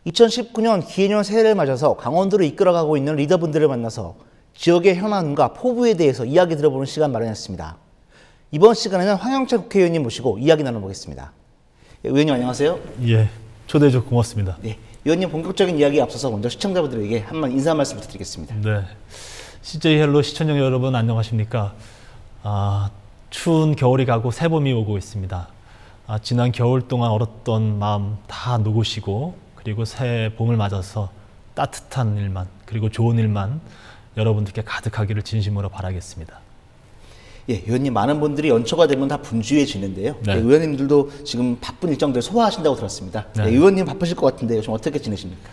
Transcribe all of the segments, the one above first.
2019년 기해년 새해를 맞아서 강원도를 이끌어가고 있는 리더분들을 만나서 지역의 현안과 포부에 대해서 이야기 들어보는 시간 마련했습니다. 이번 시간에는 황영철 국회의원님 모시고 이야기 나눠보겠습니다. 의원님 안녕하세요. 예, 초대해 주셔서 고맙습니다. 네, 의원님 본격적인 이야기에 앞서서 먼저 시청자분들에게 한번 인사 말씀 부탁드리겠습니다. 네, CJ 헬로 시청자 여러분 안녕하십니까? 추운 겨울이 가고 새봄이 오고 있습니다. 지난 겨울 동안 얼었던 마음 다 녹으시고 그리고 새 봄을 맞아서 따뜻한 일만 그리고 좋은 일만 여러분들께 가득하기를 진심으로 바라겠습니다. 예, 의원님 많은 분들이 연초가 되면 다 분주해지는데요. 네. 의원님들도 지금 바쁜 일정들 소화하신다고 들었습니다. 네. 의원님 바쁘실 것 같은데 요즘 어떻게 지내십니까?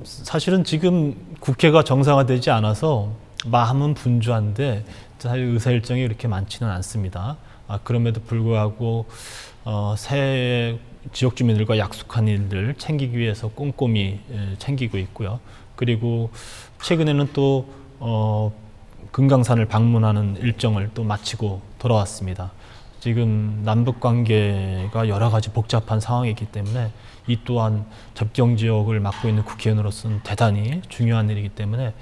사실은 지금 국회가 정상화되지 않아서 마음은 분주한데 사실 의사 일정이 그렇게 많지는 않습니다. 그럼에도 불구하고 새해 지역 주민들과 약속한 일들 챙기기 위해서 꼼꼼히 챙기고 있고요. 그리고 최근에는 또 금강산을 방문하는 일정을 또 마치고 돌아왔습니다. 지금 남북 관계가 여러 가지 복잡한 상황이기 때문에 이 또한 접경 지역을 맡고 있는 국회의원으로서는 대단히 중요한 일이기 때문에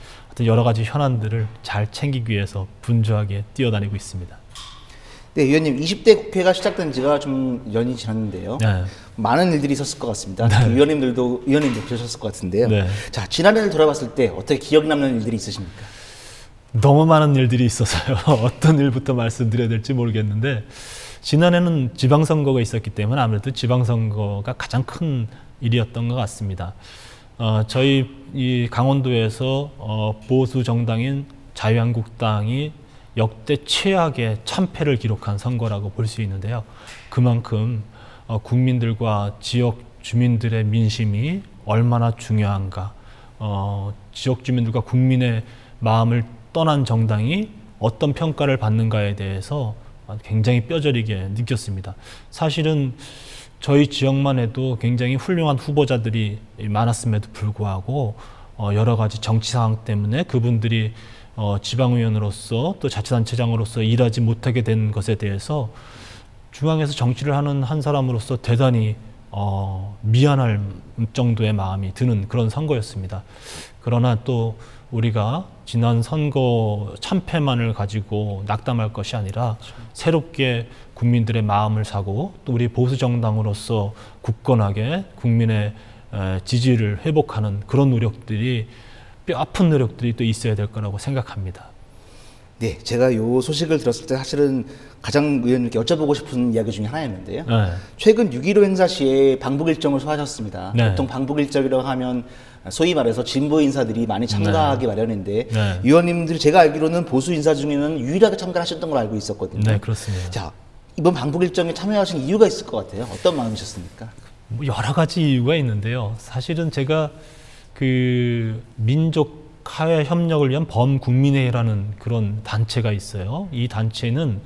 여러 가지 현안들을 잘 챙기기 위해서 분주하게 뛰어다니고 있습니다. 네, 의원님 20대 국회가 시작된 지가 좀 연이 지났는데요. 네. 많은 일들이 있었을 것 같습니다. 네. 의원님도 그러셨을 것 같은데요. 네. 자, 지난해를 돌아봤을 때 어떻게 기억 남는 일들이 있으십니까? 너무 많은 일들이 있어서요. 어떤 일부터 말씀드려야 될지 모르겠는데 지난해는 지방선거가 있었기 때문에 아무래도 지방선거가 가장 큰 일이었던 것 같습니다. 저희 이 강원도에서 보수 정당인 자유한국당이 역대 최악의 참패를 기록한 선거라고 볼 수 있는데요. 그만큼 국민들과 지역 주민들의 민심이 얼마나 중요한가, 지역 주민들과 국민의 마음을 떠난 정당이 어떤 평가를 받는가에 대해서 굉장히 뼈저리게 느꼈습니다. 사실은 저희 지역만 해도 굉장히 훌륭한 후보자들이 많았음에도 불구하고 여러 가지 정치 상황 때문에 그분들이 지방의원으로서 또 자치단체장으로서 일하지 못하게 된 것에 대해서 중앙에서 정치를 하는 한 사람으로서 대단히 미안할 정도의 마음이 드는 그런 선거였습니다. 그러나 또 우리가 지난 선거 참패만을 가지고 낙담할 것이 아니라 새롭게 국민들의 마음을 사고 또 우리 보수 정당으로서 굳건하게 국민의 지지를 회복하는 그런 노력들이 뼈아픈 노력들이 또 있어야 될 거라고 생각합니다. 네, 제가 이 소식을 들었을 때 사실은 가장 의원님께 여쭤보고 싶은 이야기 중에 하나였는데요. 네. 최근 6.15 행사 시에 방북 일정을 소화하셨습니다. 네. 보통 방북 일정이라고 하면 소위 말해서 진보 인사들이 많이 참가하기 마련인데 네. 의원님들이 제가 알기로는 보수 인사 중에는 유일하게 참가하셨던 걸로 알고 있었거든요. 네, 그렇습니다. 자, 이번 방북 일정에 참여하신 이유가 있을 것 같아요. 어떤 마음이셨습니까? 여러 가지 이유가 있는데요. 사실은 제가 그 민족 화해 협력을 위한 범국민회의라는 그런 단체가 있어요. 이 단체는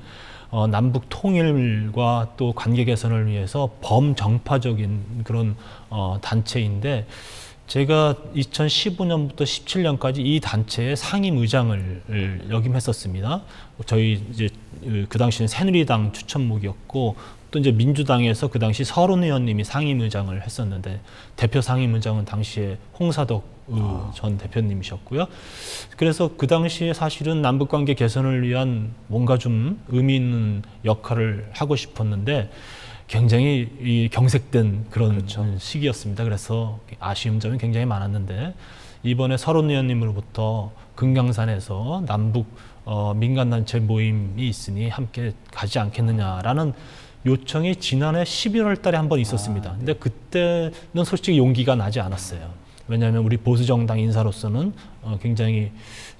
남북 통일과 또 관계 개선을 위해서 범정파적인 그런 단체인데 제가 2015년부터 17년까지 이 단체의 상임의장을 역임했었습니다. 저희 이제 그 당시는 새누리당 추천목이었고 또 이제 민주당에서 그 당시 서른 의원님이 상임의장을 했었는데 대표 상임의장은 당시에 홍사덕 전 대표님이셨고요. 그래서 그 당시에 사실은 남북관계 개선을 위한 뭔가 좀 의미 있는 역할을 하고 싶었는데 굉장히 이 경색된 그런 그렇죠. 시기였습니다. 그래서 아쉬운 점이 굉장히 많았는데 이번에 서른 의원님으로부터 금강산에서 남북 민간단체 모임이 있으니 함께 가지 않겠느냐라는 요청이 지난해 11월 달에 한 번 있었습니다. 근데 그때는 솔직히 용기가 나지 않았어요. 왜냐하면 우리 보수정당 인사로서는 굉장히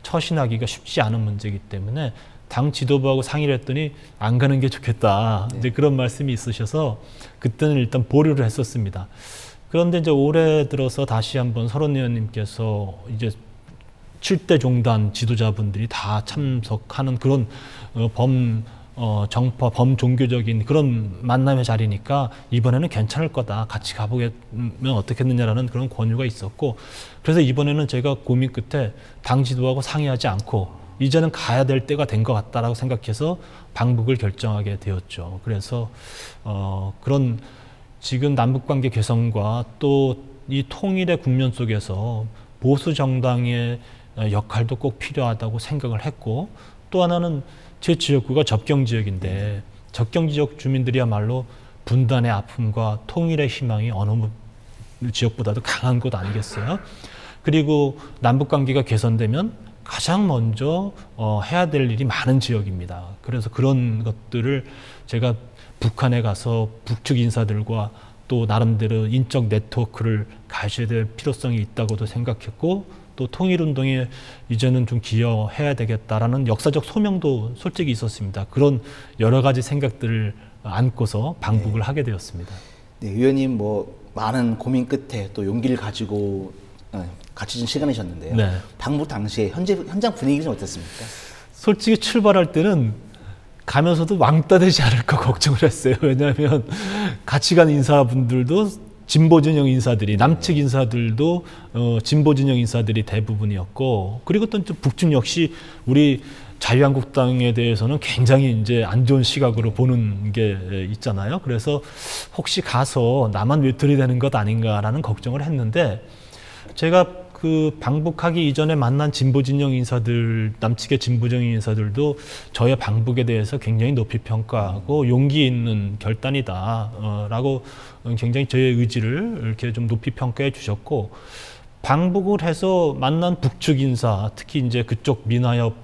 처신하기가 쉽지 않은 문제이기 때문에 당 지도부하고 상의를 했더니 안 가는 게 좋겠다. 네. 이제 그런 말씀이 있으셔서 그때는 일단 보류를 했었습니다. 그런데 이제 올해 들어서 다시 한번 서른 의원님께서 이제 7대 종단 지도자분들이 다 참석하는 그런 정파 범종교적인 그런 만남의 자리니까 이번에는 괜찮을 거다. 같이 가보면 어떻겠느냐라는 그런 권유가 있었고 그래서 이번에는 제가 고민 끝에 당 지도하고 상의하지 않고 이제는 가야 될 때가 된 것 같다라고 생각해서 방북을 결정하게 되었죠. 그래서 그런 지금 남북관계 개선과 또 이 통일의 국면 속에서 보수 정당의 역할도 꼭 필요하다고 생각을 했고, 또 하나는 제 지역구가 접경 지역인데 접경 지역 주민들이야말로 분단의 아픔과 통일의 희망이 어느 지역보다도 강한 곳 아니겠어요? 그리고 남북관계가 개선되면 가장 먼저 해야 될 일이 많은 지역입니다. 그래서 그런 것들을 제가 북한에 가서 북측 인사들과 또 나름대로 인적 네트워크를 가져야 될 필요성이 있다고도 생각했고, 또 통일운동에 이제는 좀 기여해야 되겠다라는 역사적 소명도 솔직히 있었습니다. 그런 여러 가지 생각들을 안고서 방북을 하게 되었습니다. 네, 의원님 뭐 많은 고민 끝에 또 용기를 가지고 같이 준 시간이셨는데요. 네. 방북 당시에 현장 분위기는 좀 어땠습니까? 솔직히 출발할 때는 가면서도 왕따 되지 않을까 걱정을 했어요. 왜냐하면 같이 간 인사분들도 진보 진영 인사들이, 남측 인사들도 진보 진영 인사들이 대부분이었고, 그리고 또 북측 역시 우리 자유한국당에 대해서는 굉장히 이제 안 좋은 시각으로 보는 게 있잖아요. 그래서 혹시 가서 나만 외톨이 되는 것 아닌가라는 걱정을 했는데, 제가 그 방북하기 이전에 만난 진보 진영 인사들, 남측의 진보 진영 인사들도 저의 방북에 대해서 굉장히 높이 평가하고 용기 있는 결단이다라고 굉장히 저의 의지를 이렇게 좀 높이 평가해 주셨고, 방북을 해서 만난 북측 인사, 특히 이제 그쪽 민화협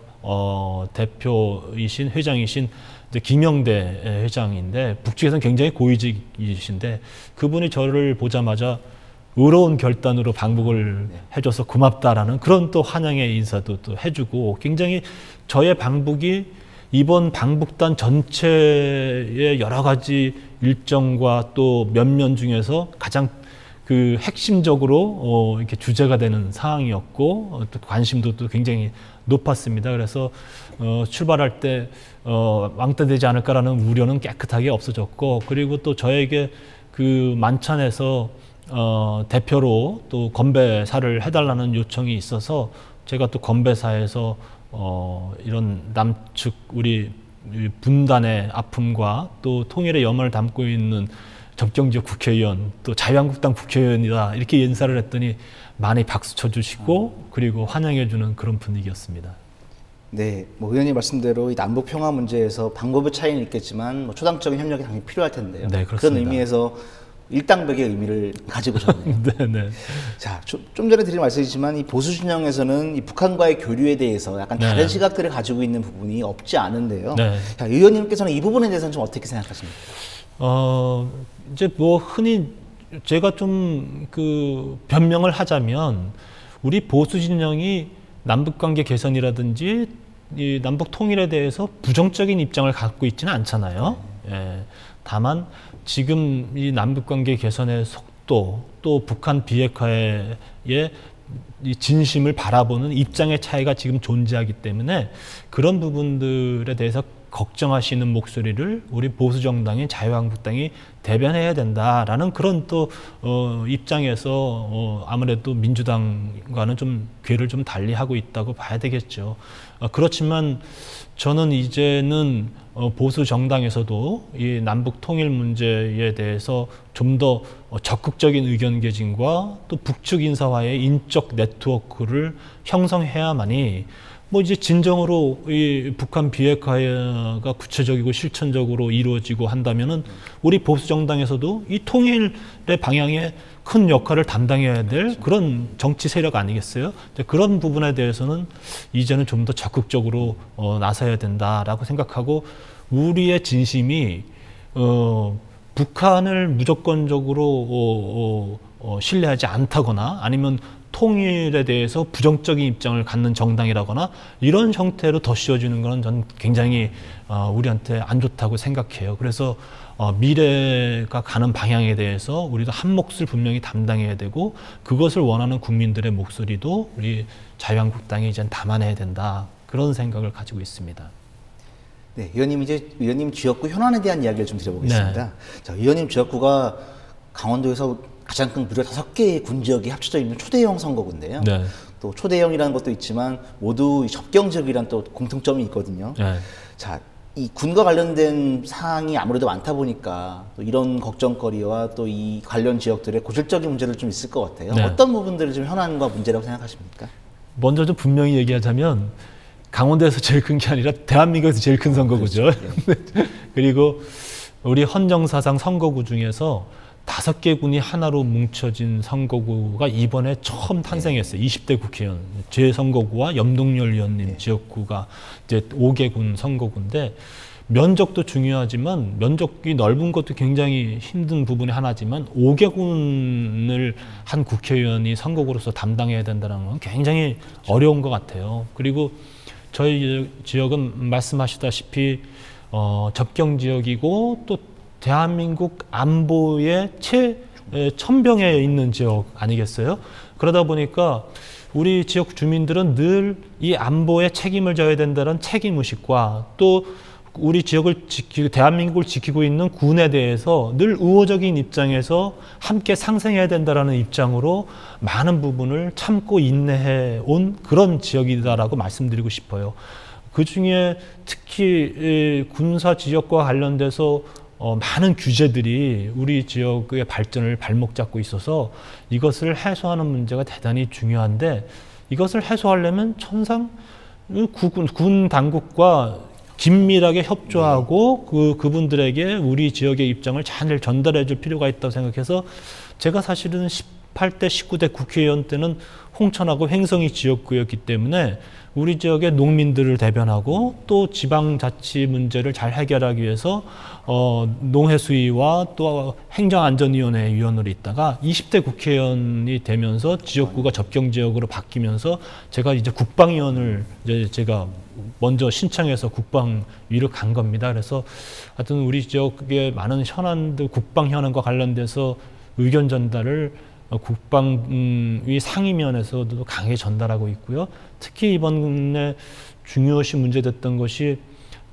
대표이신 회장이신 이제 김영대 회장인데, 북측에서는 굉장히 고위직이신데 그분이 저를 보자마자 의로운 결단으로 방북을 해줘서 고맙다라는 그런 또 환영의 인사도 또 해주고, 굉장히 저의 방북이 이번 방북단 전체의 여러 가지 일정과 또 면면 중에서 가장 그 핵심적으로 이렇게 주제가 되는 상황이었고, 또 관심도 또 굉장히 높았습니다. 그래서 출발할 때 왕따 되지 않을까라는 우려는 깨끗하게 없어졌고, 그리고 또 저에게 그 만찬에서 대표로 또 건배사를 해달라는 요청이 있어서 제가 또 건배사에서 이런 남측 우리 분단의 아픔과 또 통일의 염원을 담고 있는 접경지역 국회의원, 또 자유한국당 국회의원이다 이렇게 인사를 했더니 많이 박수 쳐주시고 그리고 환영해주는 그런 분위기였습니다. 네, 뭐 의원님 말씀대로 이 남북 평화 문제에서 방법의 차이는 있겠지만 뭐 초당적인 협력이 당연히 필요할 텐데요. 네, 그렇습니다. 그런 의미에서 일당백의 의미를 가지고 있네요. 네, 네. 자, 좀 전에 드린 말씀이지만 이 보수 진영에서는 이 북한과의 교류에 대해서 약간 다른 시각들을 가지고 있는 부분이 없지 않은데요. 네. 자, 의원님께서는 이 부분에 대해서는 좀 어떻게 생각하십니까? 이제 뭐 흔히 제가 좀 그 변명을 하자면, 우리 보수 진영이 남북 관계 개선이라든지 이 남북 통일에 대해서 부정적인 입장을 갖고 있지는 않잖아요. 예. 다만 지금 이 남북 관계 개선의 속도, 또 북한 비핵화의 이 진심을 바라보는 입장의 차이가 지금 존재하기 때문에 그런 부분들에 대해서 걱정하시는 목소리를 우리 보수 정당인 자유한국당이 대변해야 된다라는 그런 또 입장에서 아무래도 민주당과는 좀 궤를 좀 달리하고 있다고 봐야 되겠죠. 그렇지만 저는 이제는 보수 정당에서도 이 남북 통일 문제에 대해서 좀 더 적극적인 의견 개진과 또 북측 인사와의 인적 네트워크를 형성해야만이 뭐 이제 진정으로 이 북한 비핵화가 구체적이고 실천적으로 이루어지고 한다면은 우리 보수 정당에서도 이 통일의 방향에 큰 역할을 담당해야 될 그런 정치 세력 아니겠어요? 그런 부분에 대해서는 이제는 좀 더 적극적으로 나서야 된다라고 생각하고, 우리의 진심이 북한을 무조건적으로 신뢰하지 않다거나 아니면 통일에 대해서 부정적인 입장을 갖는 정당이라거나 이런 형태로 더 씌워주는 것은 저는 굉장히 우리한테 안 좋다고 생각해요. 그래서 미래가 가는 방향에 대해서 우리도 한 몫을 분명히 담당해야 되고, 그것을 원하는 국민들의 목소리도 우리 자유한국당이 이제 담아내야 된다, 그런 생각을 가지고 있습니다. 네, 의원님 지역구 현안에 대한 이야기를 좀 드려보겠습니다. 네. 자, 의원님 지역구가 강원도에서 가장 큰 무려 5개의 군 지역이 합쳐져 있는 초대형 선거구인데요. 네. 또 초대형이라는 것도 있지만 모두 접경 지역이란 또 공통점이 있거든요. 네. 자, 이 군과 관련된 사항이 아무래도 많다 보니까 또 이런 걱정거리와 또 이 관련 지역들의 고질적인 문제들 좀 있을 것 같아요. 네. 어떤 부분들이 좀 현안과 문제라고 생각하십니까? 먼저 좀 분명히 얘기하자면 강원도에서 제일 큰 게 아니라 대한민국에서 제일 큰 선거구죠. 그렇죠. 그리고 우리 헌정사상 선거구 중에서 5개 군이 하나로 뭉쳐진 선거구가 이번에 처음 탄생했어요. 20대 국회의원 제 선거구와 염동열 의원님 지역구가 이제 5개 군 선거구인데, 면적도 중요하지만 면적이 넓은 것도 굉장히 힘든 부분의 하나지만 5개 군을 한 국회의원이 선거구로서 담당해야 된다는 건 굉장히 어려운 것 같아요. 그리고 저희 지역은 말씀하시다시피 접경 지역이고 또 대한민국 안보의 최첨병에 있는 지역 아니겠어요? 그러다 보니까 우리 지역 주민들은 늘 이 안보에 책임을 져야 된다는 책임의식과 또 우리 지역을 대한민국을 지키고 있는 군에 대해서 늘 우호적인 입장에서 함께 상생해야 된다는 입장으로 많은 부분을 참고 인내해 온 그런 지역이다라고 말씀드리고 싶어요. 그 중에 특히 군사 지역과 관련돼서 많은 규제들이 우리 지역의 발전을 발목 잡고 있어서 이것을 해소하는 문제가 대단히 중요한데, 이것을 해소하려면 천상 군 당국과 긴밀하게 협조하고 그분들에게 우리 지역의 입장을 잘 전달해 줄 필요가 있다고 생각해서, 제가 사실은 18대 19대 국회의원 때는 홍천하고 횡성이 지역구였기 때문에 우리 지역의 농민들을 대변하고 또 지방자치 문제를 잘 해결하기 위해서 농해수위와 또 행정안전위원회 위원으로 있다가 20대 국회의원이 되면서 지역구가 접경지역으로 바뀌면서 제가 이제 국방위원을 이제 제가 먼저 신청해서 국방위로 간 겁니다. 그래서 하여튼 우리 지역의 많은 현안들, 국방 현안과 관련돼서 의견 전달을 국방위 상임위원회에서도 강하게 전달하고 있고요. 특히 이번에 중요시 문제됐던 것이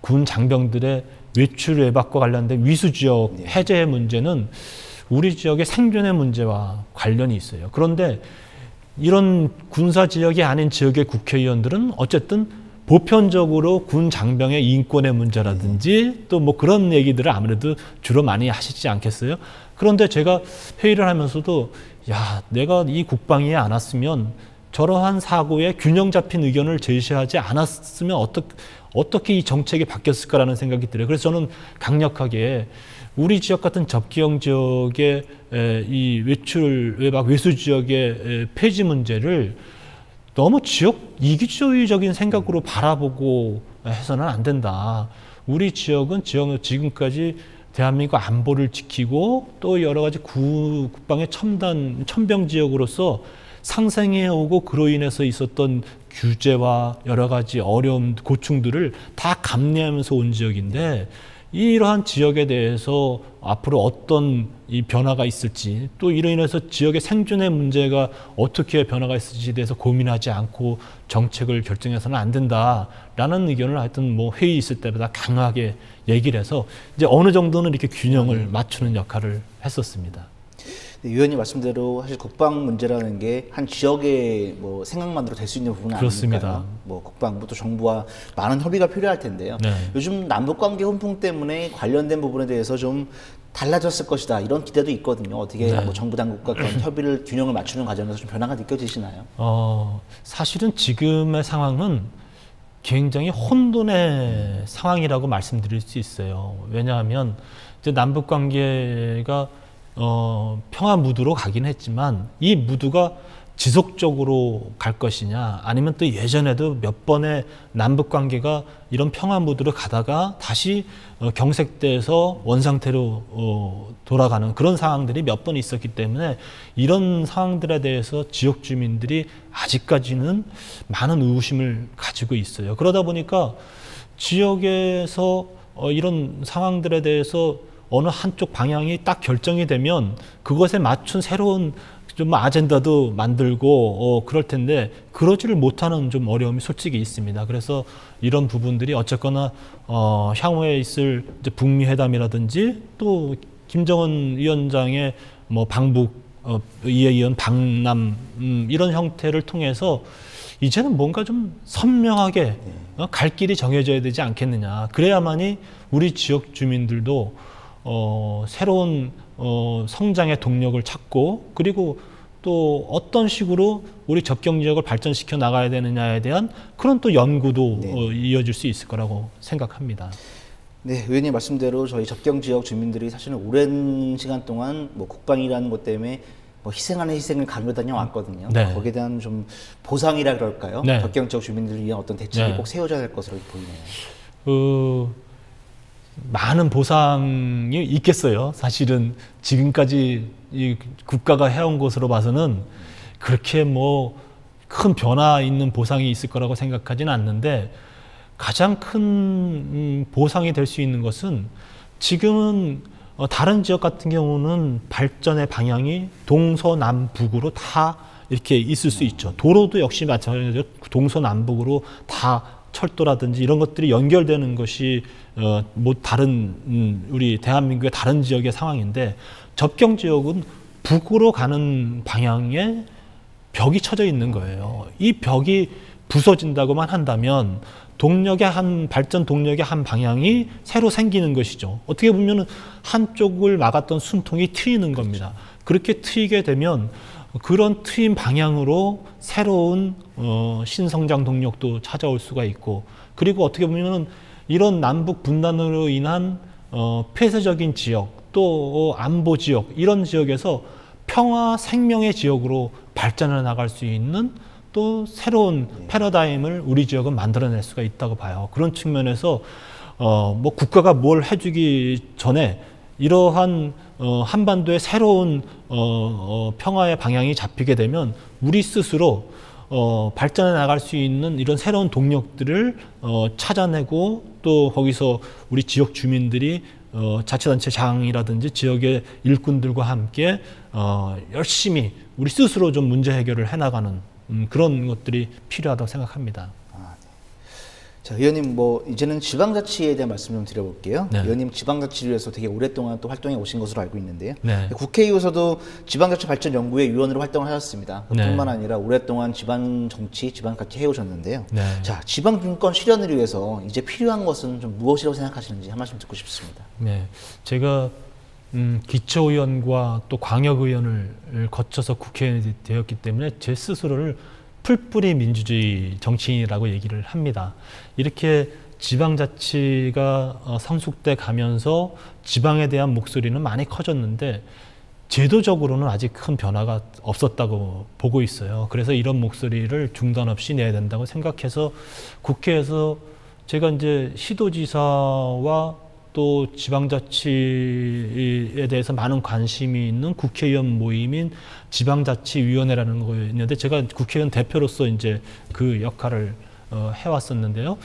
군 장병들의 외출 외박과 관련된 위수지역 해제 문제는 우리 지역의 생존의 문제와 관련이 있어요. 그런데 이런 군사 지역이 아닌 지역의 국회의원들은 어쨌든 보편적으로 군 장병의 인권의 문제라든지 또 뭐 그런 얘기들을 아무래도 주로 많이 하시지 않겠어요? 그런데 제가 회의를 하면서도 야, 내가 이 국방위에 안 왔으면 저러한 사고에 균형 잡힌 의견을 제시하지 않았으면 어떻게 이 정책이 바뀌었을까라는 생각이 들어요. 그래서 저는 강력하게 우리 지역 같은 접경 지역의 이 외출 외박 외수 지역의 폐지 문제를 너무 지역 이기주의적인 생각으로 바라보고 해서는 안 된다. 우리 지역은 지금까지 대한민국 안보를 지키고 또 여러 가지 국방의 천병 지역으로서 상생해오고 그로 인해서 있었던 규제와 여러 가지 어려움, 고충들을 다 감내하면서 온 지역인데, 이러한 지역에 대해서 앞으로 어떤 이 변화가 있을지, 또 이로 인해서 지역의 생존의 문제가 어떻게 변화가 있을지에 대해서 고민하지 않고 정책을 결정해서는 안 된다라는 의견을 하여튼 뭐 회의 있을 때마다 강하게 얘기를 해서 이제 어느 정도는 이렇게 균형을 맞추는 역할을 했었습니다. 위원님 말씀대로 사실 국방 문제라는 게 한 지역의 뭐 생각만으로 될 수 있는 부분은 그렇습니다. 아니니까요. 뭐 국방부 또 정부와 많은 협의가 필요할 텐데요. 네. 요즘 남북관계 훈풍 때문에 관련된 부분에 대해서 좀 달라졌을 것이다 이런 기대도 있거든요. 어떻게 뭐 정부 당국과 그런 협의를 균형을 맞추는 과정에서 좀 변화가 느껴지시나요? 사실은 지금의 상황은 굉장히 혼돈의 상황이라고 말씀드릴 수 있어요. 왜냐하면 이제 남북 관계가 평화 무드로 가긴 했지만 이 무드가 지속적으로 갈 것이냐, 아니면 또 예전에도 몇 번의 남북 관계가 이런 평화 무드로 가다가 다시 경색돼서 원상태로 돌아가는 그런 상황들이 몇 번 있었기 때문에 이런 상황들에 대해서 지역 주민들이 아직까지는 많은 의구심을 가지고 있어요. 그러다 보니까 지역에서 이런 상황들에 대해서 어느 한쪽 방향이 딱 결정이 되면 그것에 맞춘 새로운 좀 아젠다도 만들고 그럴 텐데 그러지를 못하는 좀 어려움이 솔직히 있습니다. 그래서 이런 부분들이 어쨌거나 향후에 있을 이제 북미 회담이라든지 또 김정은 위원장의 뭐 방북 이에 이은 방남 이런 형태를 통해서 이제는 뭔가 좀 선명하게 갈 길이 정해져야 되지 않겠느냐. 그래야만이 우리 지역 주민들도 새로운 성장의 동력을 찾고, 그리고 또 어떤 식으로 우리 접경 지역을 발전시켜 나가야 되느냐에 대한 그런 또 연구도 이어질 수 있을 거라고 생각합니다. 네, 의원님 말씀대로 저희 접경 지역 주민들이 사실은 오랜 시간 동안 뭐 국방이라는 것 때문에 뭐 희생하는 희생을 강요 다녀 왔거든요. 네. 거기에 대한 좀 보상이라 그럴까요? 네. 접경 지역 주민들을 위한 어떤 대책이 네. 꼭 세워져야 될 것으로 보이네요. 많은 보상이 있겠어요. 사실은 지금까지 이 국가가 해온 것으로 봐서는 그렇게 뭐 큰 변화 있는 보상이 있을 거라고 생각하지는 않는데, 가장 큰 보상이 될 수 있는 것은 지금은 다른 지역 같은 경우는 발전의 방향이 동서남북으로 다 이렇게 있을 수 있죠. 도로도 역시 마찬가지로 동서남북으로 다 철도라든지 이런 것들이 연결되는 것이 뭐 다른 우리 대한민국의 다른 지역의 상황인데, 접경 지역은 북으로 가는 방향에 벽이 쳐져 있는 거예요. 이 벽이 부서진다고만 한다면 발전 동력의 한 방향이 새로 생기는 것이죠. 어떻게 보면은 한쪽을 막았던 숨통이 트이는 겁니다. 그렇게 트이게 되면 그런 트인 방향으로 새로운 신성장 동력도 찾아올 수가 있고, 그리고 어떻게 보면은 이런 남북 분단으로 인한 폐쇄적인 지역, 또 안보 지역, 이런 지역에서 평화 생명의 지역으로 발전해 나갈 수 있는 또 새로운 패러다임을 우리 지역은 만들어낼 수가 있다고 봐요. 그런 측면에서 뭐 국가가 뭘 해주기 전에 이러한 한반도의 새로운 평화의 방향이 잡히게 되면 우리 스스로 발전해 나갈 수 있는 이런 새로운 동력들을 찾아내고, 또 거기서 우리 지역 주민들이 자치단체 장이라든지 지역의 일꾼들과 함께 열심히 우리 스스로 좀 문제 해결을 해나가는 그런 것들이 필요하다고 생각합니다. 자, 의원님 뭐 이제는 지방자치에 대한 말씀 좀 드려볼게요. 네. 의원님 지방자치를 위해서 되게 오랫동안 또 활동해 오신 것으로 알고 있는데요. 네. 국회에서도 지방자치 발전 연구회 위원으로 활동을 하셨습니다. 네. 뿐만 아니라 오랫동안 지방 정치, 지방자치 해오셨는데요. 네. 자, 지방분권 실현을 위해서 이제 필요한 것은 좀 무엇이라고 생각하시는지 한 말씀 듣고 싶습니다. 네, 제가 기초의원과 또 광역의원을 거쳐서 국회의원이 되었기 때문에 제 스스로를 풀뿌리 민주주의 정치인이라고 얘기를 합니다. 이렇게 지방자치가 성숙돼 가면서 지방에 대한 목소리는 많이 커졌는데 제도적으로는 아직 큰 변화가 없었다고 보고 있어요. 그래서 이런 목소리를 중단 없이 내야 된다고 생각해서 국회에서 제가 이제 시도지사와 또 지방자치에 대해서 많은 관심이 있는 국회의원 모임인 지방자치위원회라는 거였는데, 제가 국회의원 대표로서 이제 그 역할을 해왔었는데요.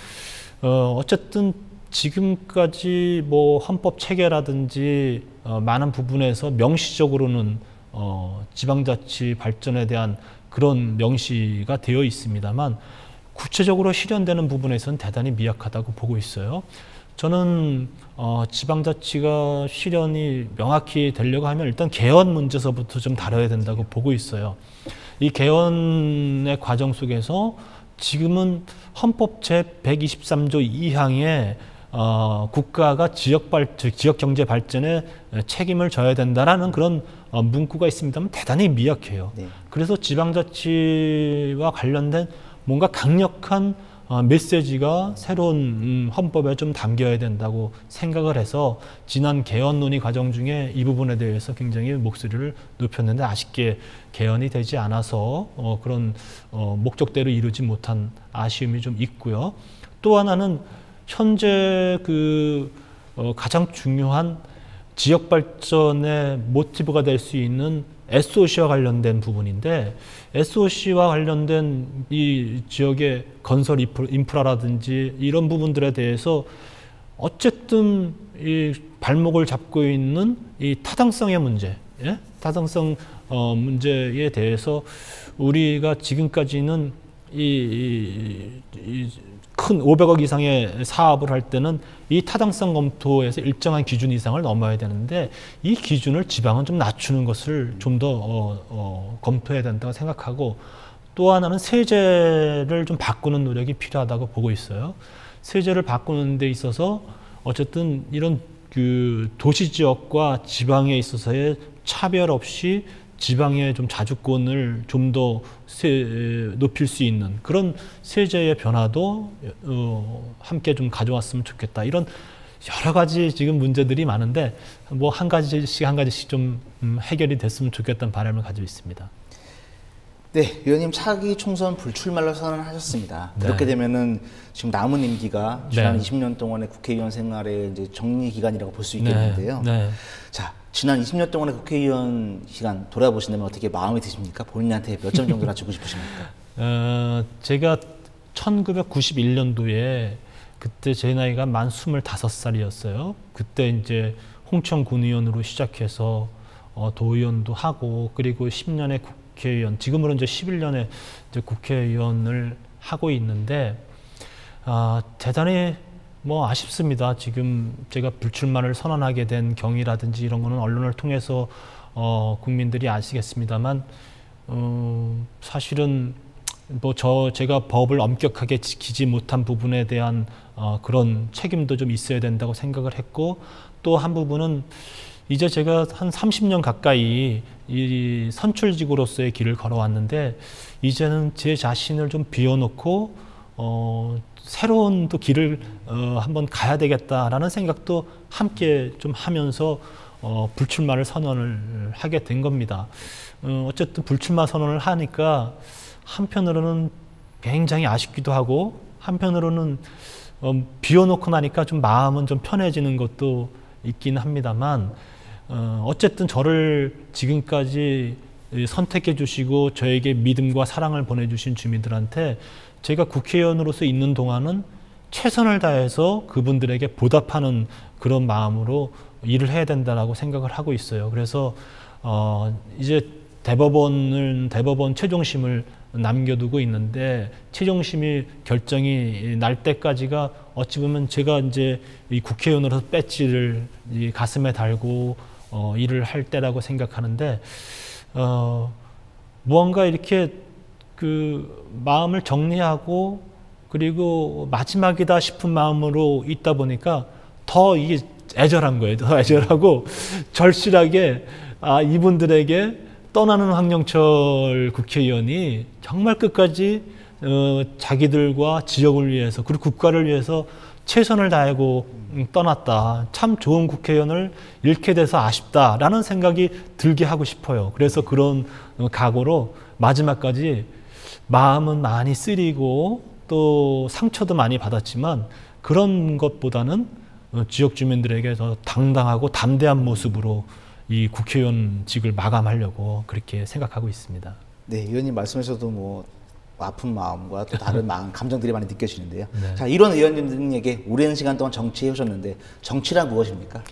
어쨌든 지금까지 뭐 헌법 체계라든지 많은 부분에서 명시적으로는 지방자치 발전에 대한 그런 명시가 되어 있습니다만, 구체적으로 실현되는 부분에서는 대단히 미약하다고 보고 있어요. 저는 지방자치가 실현이 명확히 되려고 하면 일단 개헌 문제서부터 좀 다뤄야 된다고 보고 있어요. 이 개헌의 과정 속에서 지금은 헌법 제123조 2항에 국가가 지역 경제 발전에 책임을 져야 된다라는 그런 문구가 있습니다만 대단히 미약해요. 네. 그래서 지방자치와 관련된 뭔가 강력한 메시지가 새로운 헌법에 좀 담겨야 된다고 생각을 해서 지난 개헌 논의 과정 중에 이 부분에 대해서 굉장히 목소리를 높였는데 아쉽게 개헌이 되지 않아서 그런 목적대로 이루지 못한 아쉬움이 좀 있고요. 또 하나는 현재 가장 중요한 지역 발전의 모티브가 될 수 있는 SOC와 관련된 부분인데, SOC와 관련된 이 지역의 건설 인프라라든지 이런 부분들에 대해서 어쨌든 이 발목을 잡고 있는 이 타당성의 문제, 타당성 문제에 대해서 우리가 지금까지는 큰 500억 이상의 사업을 할 때는 이 타당성 검토에서 일정한 기준 이상을 넘어야 되는데, 이 기준을 지방은 좀 낮추는 것을 좀 더 검토해야 된다고 생각하고, 또 하나는 세제를 좀 바꾸는 노력이 필요하다고 보고 있어요. 세제를 바꾸는 데 있어서 어쨌든 이런 그 도시 지역과 지방에 있어서의 차별 없이 지방의 좀 자주권을 좀 더 높일 수 있는 그런 세제의 변화도 함께 좀 가져왔으면 좋겠다. 이런 여러 가지 지금 문제들이 많은데 뭐 한 가지씩 좀 해결이 됐으면 좋겠다는 바람을 가지고 있습니다. 네, 의원님 차기 총선 불출마를 선언하셨습니다. 네. 이렇게 되면은 지금 남은 임기가 지난 네. 20년 동안의 국회의원 생활의 이제 정리 기간이라고 볼 수 있겠는데요. 네. 자, 지난 20년 동안의 국회의원 시간 돌아보신다면 어떻게 마음이 드십니까? 본인한테 몇 점 정도나 주고 싶으십니까? 제가 1991년도에 그때 제 나이가 만 25살이었어요. 그때 이제 홍천 군의원으로 시작해서 도의원도 하고 그리고 10년의 국회의원, 지금으로 이제 11년의 이제 국회의원을 하고 있는데 대단히 뭐 아쉽습니다. 지금 제가 불출마를 선언하게 된 경위라든지 이런 거는 언론을 통해서 국민들이 아시겠습니다만 사실은 뭐 제가 법을 엄격하게 지키지 못한 부분에 대한 그런 책임도 좀 있어야 된다고 생각을 했고 또 한 부분은 이제 제가 한 30년 가까이 이 선출직으로서의 길을 걸어왔는데 이제는 제 자신을 좀 비워놓고 새로운 또 길을 한번 가야 되겠다라는 생각도 함께 좀 하면서 불출마를 선언을 하게 된 겁니다. 어쨌든 불출마 선언을 하니까 한편으로는 굉장히 아쉽기도 하고 한편으로는 비워놓고 나니까 좀 마음은 좀 편해지는 것도 있긴 합니다만 어쨌든 저를 지금까지 선택해 주시고 저에게 믿음과 사랑을 보내주신 주민들한테 제가 국회의원으로서 있는 동안은 최선을 다해서 그분들에게 보답하는 그런 마음으로 일을 해야 된다라고 생각을 하고 있어요. 그래서 이제 대법원 최종심을 남겨두고 있는데 최종심이 결정이 날 때까지가 어찌 보면 제가 이제 이 국회의원으로서 배지를 이 가슴에 달고 일을 할 때라고 생각하는데 무언가 이렇게 그 마음을 정리하고 그리고 마지막이다 싶은 마음으로 있다 보니까 더 이게 애절한 거예요. 더 애절하고 절실하게 이분들에게 떠나는 황영철 국회의원이 정말 끝까지 자기들과 지역을 위해서 그리고 국가를 위해서 최선을 다하고 떠났다. 참 좋은 국회의원을 잃게 돼서 아쉽다라는 생각이 들게 하고 싶어요. 그래서 그런 각오로 마지막까지 마음은 많이 쓰리고 또 상처도 많이 받았지만 그런 것보다는 지역 주민들에게 더 당당하고 담대한 모습으로 이 국회의원직을 마감하려고 그렇게 생각하고 있습니다. 네, 의원님 말씀에서도 뭐 아픈 마음과 또 다른 마음, 감정들이 많이 느껴지는데요. 네. 자, 이런 의원님들에게 오랜 시간 동안 정치해 오셨는데 정치란 무엇입니까?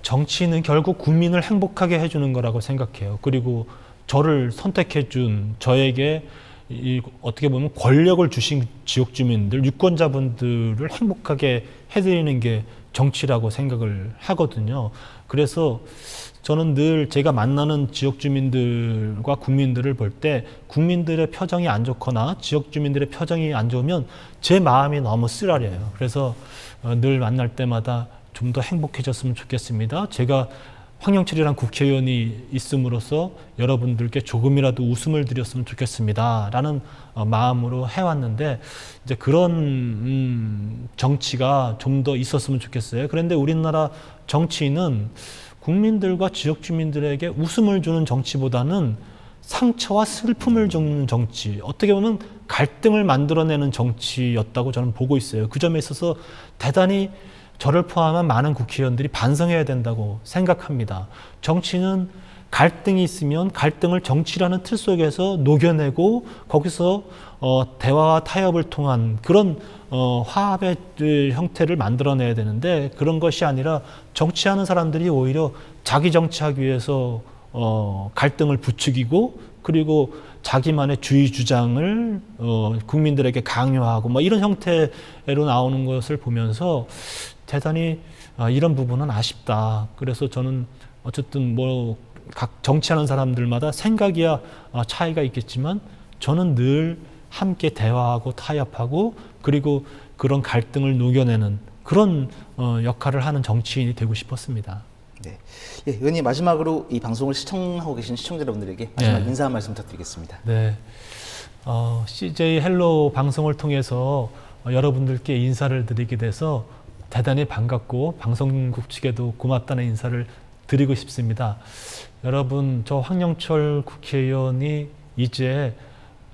정치는 결국 국민을 행복하게 해주는 거라고 생각해요. 그리고 저를 선택해 준 저에게 어떻게 보면 권력을 주신 지역 주민들, 유권자분들을 행복하게 해드리는 게 정치라고 생각을 하거든요. 그래서 저는 늘 제가 만나는 지역 주민들과 국민들을 볼 때 국민들의 표정이 안 좋거나 지역 주민들의 표정이 안 좋으면 제 마음이 너무 쓰라려요. 그래서 늘 만날 때마다 좀 더 행복해졌으면 좋겠습니다. 제가 황영철이란 국회의원이 있음으로써 여러분들께 조금이라도 웃음을 드렸으면 좋겠습니다. 라는 마음으로 해왔는데 이제 그런 정치가 좀 더 있었으면 좋겠어요. 그런데 우리나라 정치인은 국민들과 지역 주민들에게 웃음을 주는 정치보다는 상처와 슬픔을 주는 정치, 어떻게 보면 갈등을 만들어내는 정치였다고 저는 보고 있어요. 그 점에 있어서 대단히 저를 포함한 많은 국회의원들이 반성해야 된다고 생각합니다. 정치는 갈등이 있으면 갈등을 정치라는 틀 속에서 녹여내고 거기서 대화와 타협을 통한 그런 화합의 형태를 만들어내야 되는데 그런 것이 아니라 정치하는 사람들이 오히려 자기 정치하기 위해서 갈등을 부추기고 그리고 자기만의 주의 주장을 국민들에게 강요하고 뭐 이런 형태로 나오는 것을 보면서 대단히 이런 부분은 아쉽다. 그래서 저는 어쨌든 뭐 각 정치하는 사람들마다 생각이야 차이가 있겠지만 저는 늘 함께 대화하고 타협하고 그리고 그런 갈등을 녹여내는 그런 역할을 하는 정치인이 되고 싶었습니다. 네. 예, 의원님 마지막으로 이 방송을 시청하고 계신 시청자 여러분들에게 마지막 네. 인사 한 말씀 부탁드리겠습니다. 네. CJ 헬로 방송을 통해서 여러분들께 인사를 드리게 돼서 대단히 반갑고 방송국 측에도 고맙다는 인사를 드리고 싶습니다. 여러분, 저 황영철 국회의원이 이제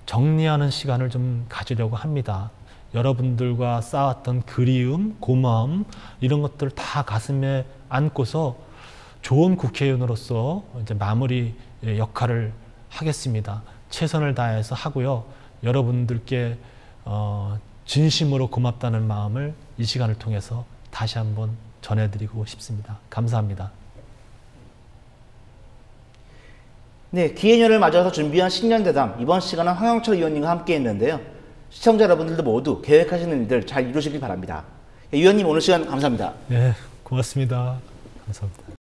정리하는 시간을 좀 가지려고 합니다. 여러분들과 쌓았던 그리움, 고마움 이런 것들 다 가슴에 안고서 좋은 국회의원으로서 이제 마무리 역할을 하겠습니다. 최선을 다해서 하고요. 여러분들께 진심으로 고맙다는 마음을 이 시간을 통해서 다시 한번 전해드리고 싶습니다. 감사합니다. 네, 기해년을 맞아서 준비한 신년대담 이번 시간은 황영철 의원님과 함께 했는데요. 시청자 여러분들도 모두 계획하시는 일들 잘 이루시길 바랍니다. 의원님 오늘 시간 감사합니다. 네, 고맙습니다. 감사합니다.